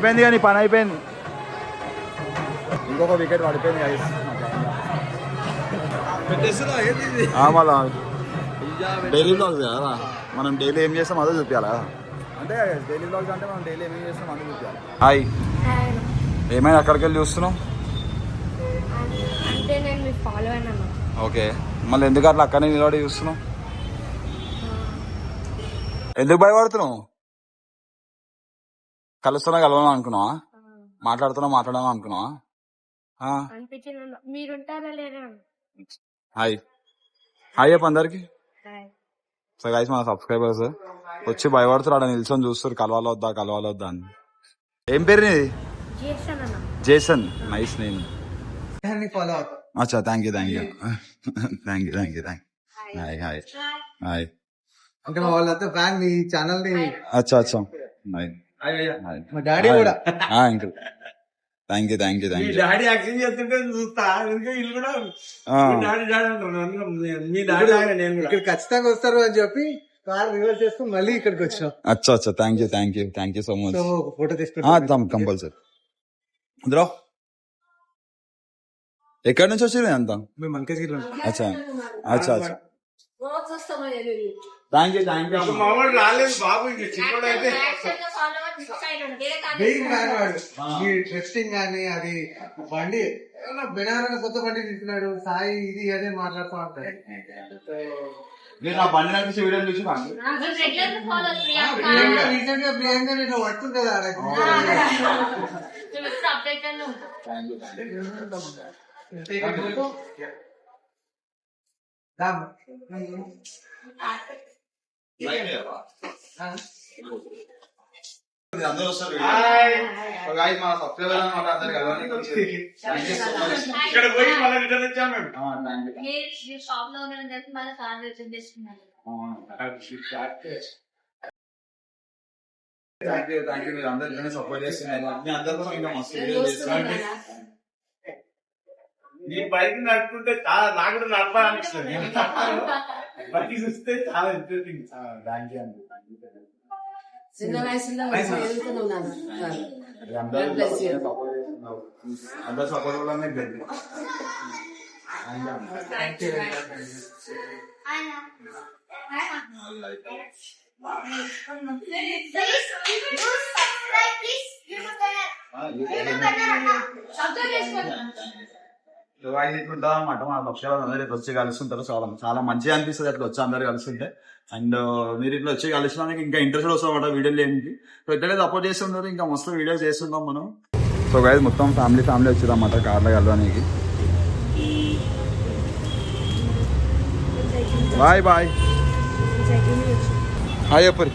అయిపోయింది కానీ పని అయిపోయింది. ఇంకొక వికెట్ పడిపోయింది గైస్. మళ్ళా డైలీ బ్లాగ్స్ కదా, మనం డైలీ ఏం చేస్తాం అదే చూపించాలా. అంటే డైలీ బ్లాగ్స్ అంటే మనం డైలీ ఏమేం చేస్తాం అదే చూపించాలి. హాయ్, ఏమైనా అక్కడికి వెళ్ళి చూస్తున్నాం? ఓకే, మళ్ళీ ఎందుకు అట్లా అక్కడనే నిలబడి చూస్తున్నావు? ఎందుకు భయపడుతున్నావు? కలవడం అనుకున్నావా? మాట్లాడదాం అనుకున్నావా? హాయ్ హాయ్ చెప్పు అందరికి. సో గైస్ మన సబ్స్క్రైబర్స్ వచ్చి భయపడుతున్నారు, ఆడ నిల్చొని చూస్తారు కలవాలొద్దా అని. ఏం పేరు నీది? జేసన్. Nice name. అచ్చా, thank you. Hi hi hi. అంటే మా వాళ్ళంతా ఫ్యాన్ మీ ఛానల్ ని. అచ్చా మా డాడీ కూడా. Uncle thank you. Daddy action చేస్తుంటే చూస్తా, వీళ్ళు కూడా ఇక్కడ ఖచ్చితంగా వస్తారు అని చెప్పి కార్ రివర్స్ చేసుకుని మళ్ళీ ఇక్కడికి వచ్చాం. అచ్చా thank you so much. Photo తీసుకుంటాం కంపల్సరీ. బ్రో ఎక్కడి నుంచి వచ్చి అంతా? మేము మంకేశ్వరం. అచ్చా థ్యాంక్ యూ. రాలేదు బాబు, చిన్నోడైతే టెస్టింగ్ కానీ అది బండి బెనారస్ కొత్త బండి తీసుకున్నాడు సాయి, ఇది అదే మాట్లాడుతూ ఉంటాయి. నేను ఆ బండి నడిచి వీడియో చూసి రీసెంట్ గా ప్రియాంక నేను పడుతుంది కదా. అందరూ వస్తారు మన సబ్స్క్రైబర్ అనమాట. అందరు థ్యాంక్ యూ. మీరు అందరు సపోర్ట్ చేస్తున్నారు. మీ అందరి కోసం ఇంకా మస్తు వీడియో చేస్తున్నాను. నీ బైక్ నడుపుకుంటే చాలా నాకు కూడా నడపాలనిపిస్తుంది. బైక్ చూస్తే చాలా ఇంట్రెస్టింగ్. థ్యాంక్ యూ అండి. చిన్న వయసులో ఎదుగుతున్నాను. అందరు సపోర్ట్ వల్లనే గెలిపి. ఇట్లుంటుంది అనమాట. మన పక్షాలు అందరూ వచ్చి కలుస్తుంటారు. చాలా మంచిగా అనిపిస్తుంది అట్లా వచ్చి అందరు కలుస్తుంటే. అండ్ మీరు ఇట్లా వచ్చి కలిసినానికి ఇంకా ఇంట్రెస్ట్ వస్తుంది అనమాట వీడియోలు ఏంటి. సో ఇట్లనే సపోర్ట్ చేస్తుంటారు, ఇంకా మస్తు వీడియోస్ చేస్తుంటాం మనం. సో గైస్ మొత్తం ఫ్యామిలీ వచ్చిందన్నమాట కార్లో కలవడానికి. బాయ్ హాయ్ చెప్పరి.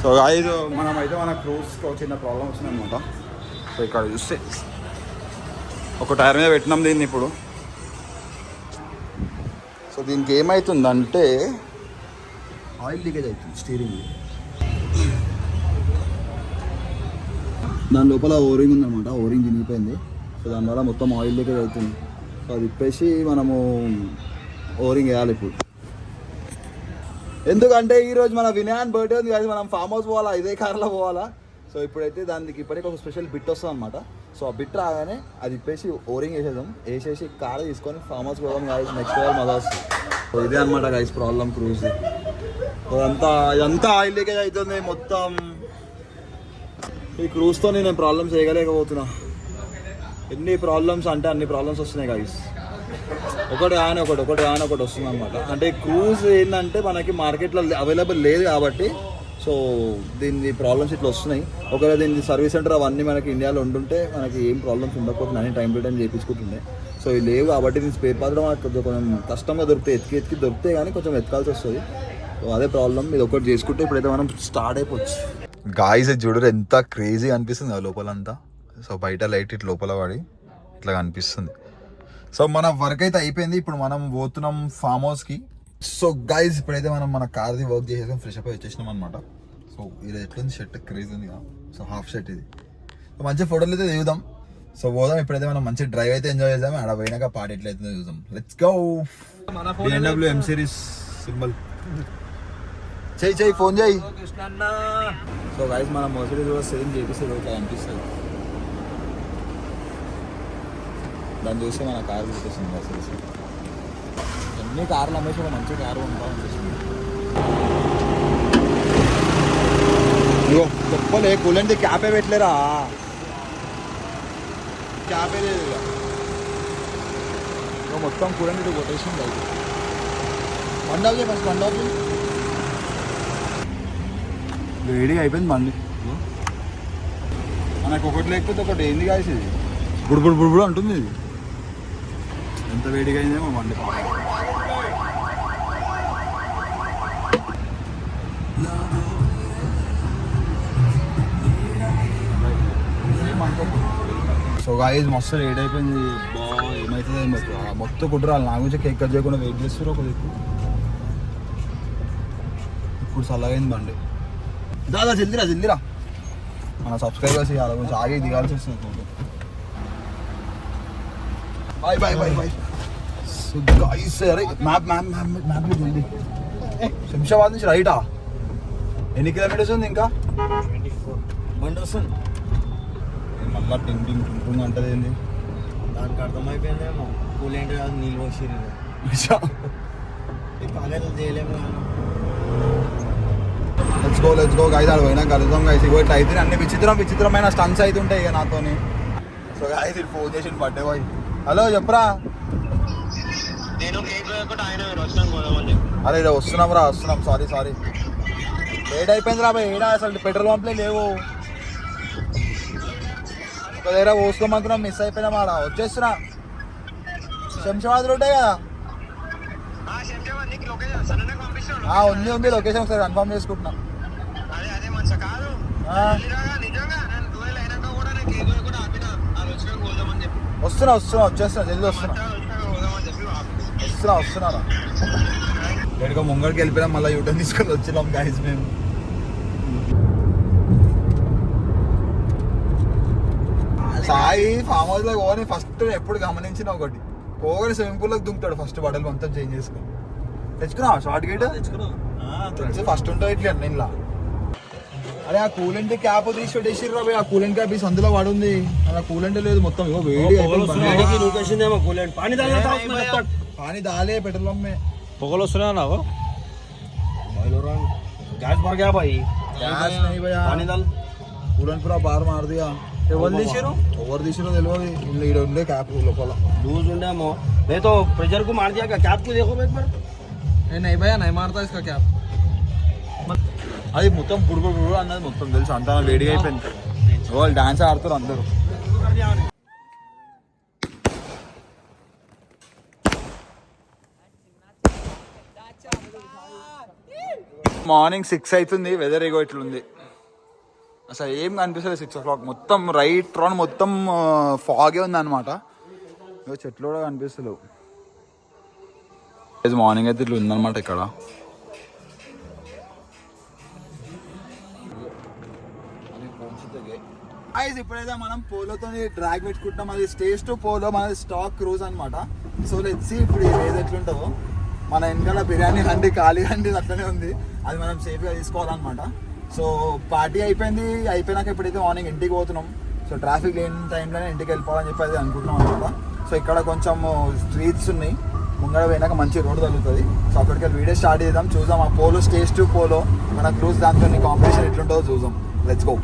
సో గైస్ మనమైతే మన క్రూజ్కి చిన్న ప్రాబ్లం వచ్చిందనమాట. సో ఇక్కడ చూస్తే ఒక టైర్ మీద పెట్టినాం దీన్ని ఇప్పుడు. సో దీనికి ఏమవుతుందంటే ఆయిల్ లీకేజ్ అవుతుంది స్టీరింగ్. దాని లోపల ఓరింగ్ ఉందన్నమాట, ఓరింగ్ చినిగిపోయింది. సో దానివల్ల మొత్తం ఆయిల్ లీకేజ్ అవుతుంది. సో అది ఇప్పేసి మనము ఓరింగ్ వేయాలి ఇప్పుడు. ఎందుకంటే ఈరోజు మన వినయాన్ బర్త్డే ఉంది కదా, మనం ఫామ్ హౌస్ పోవాలా, ఇదే కార్లో పోవాలా. సో ఇప్పుడైతే దానికి ఇప్పటికీ ఒక స్పెషల్ బిట్ వస్తుంది అనమాట. సో ఆ బిట్ రాగానే అది ఇప్పేసి ఓరింగ్ వేసేసి కార్ తీసుకొని ఫామ్ హౌస్ పోదాం గాయస్. నెక్స్ట్ ఇయర్ మజా వస్తుంది. సో ఇదే అనమాట గాయస్ ప్రాబ్లం క్రూజ్. ఇదంతా ఆయిల్ లీకేజ్ అవుతుంది మొత్తం. ఈ క్రూజ్తో నేను ప్రాబ్లమ్స్ చేయగలేకపోతున్నా. ఎన్ని ప్రాబ్లమ్స్ అంటే అన్ని ప్రాబ్లమ్స్ వస్తున్నాయి గాయస్. ఒకటి వస్తుంది అనమాట. అంటే క్రూజ్ ఏంటంటే మనకి మార్కెట్లో అవైలబుల్ లేదు కాబట్టి సో దీని ప్రాబ్లమ్స్ ఇట్లా వస్తున్నాయి. ఒకవేళ దీని సర్వీస్ సెంటర్ అవన్నీ మనకి ఇండియాలో ఉంటుంటే మనకి ఏం ప్రాబ్లమ్స్ ఉండకపోతుంది, అన్ని టైం టు టైం చేయించుకుంటుండే. సో ఇవి లేవు కాబట్టి దీని స్పేర్ పార్ట్ మనకు కొంచెం కష్టంగా దొరుకుతాయి. ఎత్తికి దొరికితే కానీ కొంచెం ఎత్తుకాల్సి వస్తుంది. సో అదే ప్రాబ్లం. ఇది ఒకటి చేసుకుంటే ఇప్పుడైతే మనం స్టార్ట్ అయిపోవచ్చు. గాయ్స్ చూడరు ఎంత క్రేజీ అనిపిస్తుంది ఆ లోపలంతా. సో బయట లైట్ ఇట్లా లోపల పడి ఇట్లా కనిపిస్తుంది. సో మన వర్క్ అయితే అయిపోయింది. ఇప్పుడు మనం పోతున్నాం ఫామ్ హౌస్కి. సో గైజ్ ఇప్పుడైతే మనం మన కార్ది వర్క్ చేసేసాం, ఫ్రెష్ అప్ వచ్చేసినాం అనమాట. సో ఇది ఎట్లుంది షర్ట్ క్రేజ్ ఉంది కదా. సో హాఫ్ షర్ట్ ఇది. సో మంచి ఫోటోలు అయితే దిగుదాం. సో పోదాం. ఇప్పుడైతే మనం మంచి డ్రైవ్ అయితే ఎంజాయ్ చేద్దాం. ఆడ పోయినాక పాట ఎట్లయితే చూద్దాం. Let's go. BMW M series symbol. చెయ్యి ఫోన్ చేయి. సో గైస్ మన మర్సిడీస్ కూడా సేమ్ చేపిస్తుంది ఇట్లా అనిపిస్తుంది. దాన్ని చూస్తే మన కార్ గుర్తొస్తుంది మర్సిడీస్. ఎన్ని కార్లు అమ్మేసి ఒక మంచి కారు ఉంటాం అనిపిస్తుంది. ఇగో చెప్పలే కూలండి క్యాపే పెట్టలేరా, క్యాపే లేదు ఇక మొత్తం కూలండి కొటేషన్ అయితే వండాలి ఫస్ట్ వండాలి. వేడిగా అయిపోయింది బండి. మనకు ఒకటి లేకపోతే ఒకటి ఏంది కాసి ఇది బుడుబుడు బుడుబుడు అంటుంది. ఇది ఎంత వేడిగా అయిందేమో బండి. సో గాయస్ మస్తు లేట్ అయిపోయింది. ఏమవుతుంది మొత్తం కుట్రాలి నా గురించి కేక్ కట్ చేయకుండా వెయిట్ చేస్తారు ఒక దిక్కు. ఇప్పుడు చల్లగైంది బండి. దాదా జల్దిరా మన సబ్స్క్రైబర్స్ వాళ్ళ గురించి ఆగి దిగాల్సి వస్తుంది. బాయ్. సో గాయస్ అరే మ్యాప్ జల్దీ. శంషాబాద్ నుంచి రైటా? ఎన్ని కిలోమీటర్స్ ఉంది ఇంకా? బండి వస్తుంది మళ్ళీ టింగ్ అంటది ఏంది? దానికి అర్థమైపోయిందేమో కూలేంటి కాదు నీళ్ళు పోసి పగలు చేయలేము. Let's go guys. ఆడ పోయినా కలుద్దాం గైస్. ఇగో ఇట్లా అయితే అన్ని విచిత్రమైన స్టన్స్ అయితే ఉంటాయి ఇక నాతోని. సో గైస్ ఇది ఫోన్ చేసి బర్త్డే బాయ్. హలో చెప్పరా. అరే ఇక వస్తున్నాం సారీ లేట్ అయిపోయింది రా బాయ్. ఏడా అసలు పెట్రోల్ పంప్లే లేవు. ఒక దగ్గర పోసుకోమంటున్నాం మిస్ అయిపోయినా మాట. వచ్చేస్తున్నా. శంషాబాద్ రోడ్డే కదా? ఉంది లొకేషన్ ఒకసారి కన్ఫర్మ్ చేసుకుంటున్నా. వచ్చేస్తున్నా జల్దీ వస్తున్నా. ఎక్కడికో ముంగడికి వెళ్ళిపోయినా మళ్ళీ యూటర్న్ తీసుకొని వచ్చినాం గైస్ మేము. సాయి ఫామ్ హౌస్ లో పోని ఫస్ట్ ఎప్పుడు గమనించిన ఒకటి, పోగానే స్విమ్మింగ్ పూల్ లోకి దుంకుతాడు ఫస్ట్. బట్టలు మొత్తం చేంజ్ చేసుకుని తెచ్చుకున్నావా షార్ట్ గేట్? తెలిసి ఫస్ట్ ఉంటుంది ఇట్లా ఇలా. అరే ఆ కూలెంట్ క్యాప్ తీసి పెట్టేసిర్రు రా. ఆ కూలెంట్ క్యాప్ ఈ సందులో పడుంది. ఆ కూలెంట్ లేదు మొత్తం. ఇగో వేడి పానీ దాలే పెట్రోల్ అమ్మే పొగలు వస్తున్నాయి నాకు. गैस भर गया भाई. గ్యాస్ नहीं भैया. पानी डाल. కూలెంట్ पूरा बाहर मार दिया. ఎవరు తీసిరు తెలియదు. ఇక్కడ ఉండే క్యాప్ లోపల लूज ఉండేమో. नहीं तो प्रेशर को मार दिया क्या? कैप को देखो एक बार. नहीं भैया नहीं मारता इसका क्या. అది మొత్తం బుడుగు అన్నది మొత్తం తెలుసు. అంతా వేడిగా అయిపోయింది. వాళ్ళు డాన్స్ ఆడుతారు అందరూ. మార్నింగ్ 6 అవుతుంది. వెదర్ ఇగో ఇట్లుంది. అసలు ఏం కనిపిస్తుంది 6 o'clock. మొత్తం రైట్ రౌండ్ మొత్తం ఫాగే ఉంది అనమాట. ఇగో చెట్లు కూడా కనిపిస్తలేవు. మార్నింగ్ అయితే ఇట్లా ఉందన్నమాట ఇక్కడ. ఇప్పుడైతే మనం పోలోతో డ్రాగ్ పెట్టుకుంటాం. అది స్టేజ్ టు పోలో మన స్టాక్ క్రూజ్ అనమాట. సో లెట్స్ సీ ఇప్పుడు ఏది ఎట్లుంటుందో. మన వెనకాల బిర్యానీ హండి ఖాళీ హండి అట్లనే ఉంది. అది మనం సేఫ్గా తీసుకోవాలన్నమాట. సో పార్టీ అయిపోయినాక ఇప్పుడైతే మార్నింగ్ ఇంటికి పోతున్నాం. సో ట్రాఫిక్ లేని టైంలోనే ఇంటికి వెళ్ళిపోవాలని చెప్పి అది అనుకుంటున్నాం అనమాట. సో ఇక్కడ కొంచెం స్ట్రీట్స్ ఉన్నాయి. ముంగడ పోయినాక మంచి రోడ్ తగులుతుంది. సో అక్కడికి వెళ్ళి వీడియో స్టార్ట్ చేద్దాం. చూద్దాం ఆ పోలో స్టేజ్ టు పోలో మన క్రూజ్ దాంతో కాంపిటీషన్ ఎట్లుంటుందో చూద్దాం. Let's go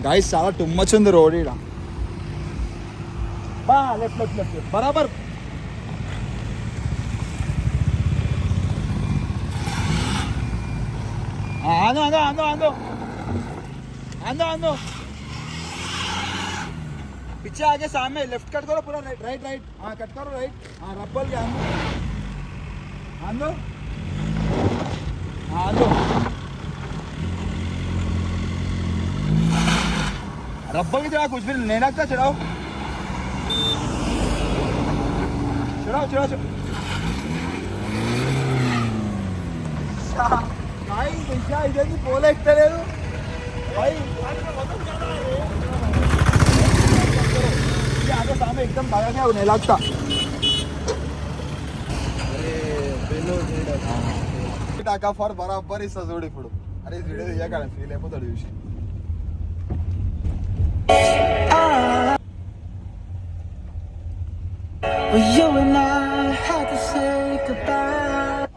guys. చాలా టూ మచ్ ఉంది రోడ్ ఇక్కడ. లెఫ్ట్ బరాబర్. आंदो पीछे आगे सामने लेफ्ट कट करो पूरा. राइट हाँ कट करो राइट. हाँ रब्बल के आंदो रब्बल की जगह कुछ भी नहीं लगता. चढ़ाओ ఇదేంటి పోలే ఎక్కలేదు सामने एकदम भागा गया नहीं लगता. టకా ఫర్ బరాబర్ ఇస్తా చూడు ఇప్పుడు. అరే వీడియో తీయక ఫీల్ అయిపోతాడు చూసి.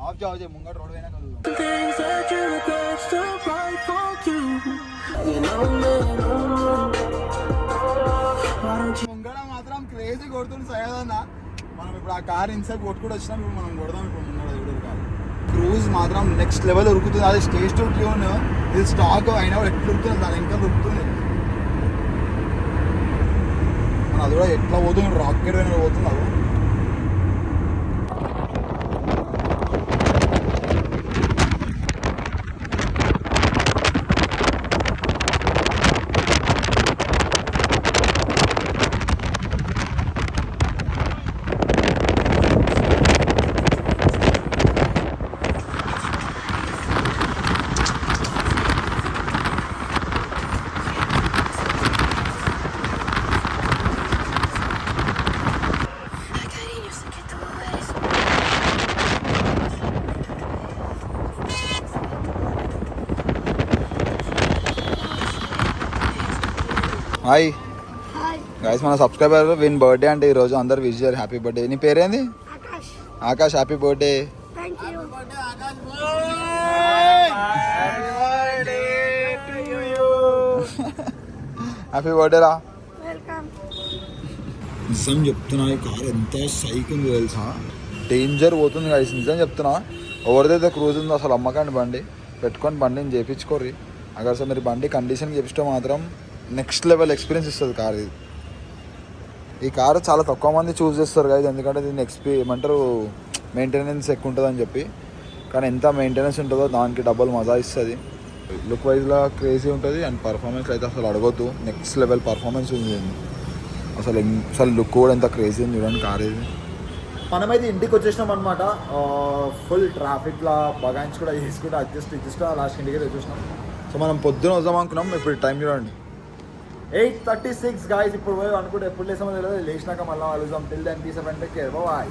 ఆఫ్ జావ్ చేయి ముంగట రోడ్ పోయినా కలుగుతాం. ముంగడ మాత్రం క్రేజీ కొడుతుంది సయదన్న. మనం ఇప్పుడు ఆ కార్ ఇన్సైడ్ కొట్టుకుంటూ వచ్చినాం. ఇప్పుడు మనం కొడదాం ఇప్పుడు ముంగడ చూడరు కార్. క్రూజ్ మాత్రం నెక్స్ట్ లెవెల్ ఉరుకుతుంది. అది స్టేజ్ టు ట్యూన్, ఇది స్టాక్ అయినా కూడా ఎట్లా ఉరుకుతుంది, దాని ఇంకా ఉరుకుతుంది. మన అది కూడా ఎట్లా పోతుంది, రాకెట్ అయినా పోతుంది. అది హాయ్ గైస్, మన సబ్స్క్రైబర్ విన్ బర్త్డే అంటే ఈరోజు అందరు విష్ చేయాలి. Happy birthday. నీ పేరేంది? Akash. Happy birthday. Happy birthday రా. నిజం చెప్తున్నా, ఈ కార్ ఎంత సైక్ ఉంది తెలుసా, డేంజర్ పోతుంది గైస్. నిజం చెప్తున్నా, ఎవరిదైతే క్రూజ్ ఉందో అసలు అమ్మకండి బండి, పెట్టుకొని బండిని చేయించుకోర్రి. అక్కడ సార్ మీరు బండి కండిషన్ చేపిస్తే మాత్రం నెక్స్ట్ లెవెల్ ఎక్స్పీరియన్స్ ఇస్తుంది కార్ ఇది. ఈ కారు చాలా తక్కువ మంది చూస్ చేస్తారు కదా, ఎందుకంటే దీన్ని ఏమంటారు మెయింటెనెన్స్ ఎక్కువ ఉంటుందని చెప్పి. కానీ ఎంత మెయింటెనెన్స్ ఉంటుందో దానికి డబుల్ మజా ఇస్తుంది. లుక్ వైజ్లో క్రేజీ ఉంటుంది అండ్ పర్ఫార్మెన్స్ అయితే అసలు అడగొద్దు, నెక్స్ట్ లెవెల్ పర్ఫార్మెన్స్ ఉంది. అసలు లుక్ కూడా ఎంత క్రేజీ ఉంది చూడండి కార్ ఇది. మనమైతే ఇంటికి వచ్చేసినాం అనమాట. ఫుల్ ట్రాఫిక్లా బగాయించి కూడా చేసుకుంటే అడ్జస్ట్ లాస్ట్ ఇంటికి వచ్చేసినాం. సో మనం పొద్దున వద్దాం అనుకున్నాం. ఇప్పుడు టైం చూడండి 8:36 గాయస్. ఇప్పుడు పోయి అనుకుంటే ఎప్పుడు లేసామో తెలియదు. లేచినాక మళ్ళీ కలుద్దాం. Till then peace off and take care. By.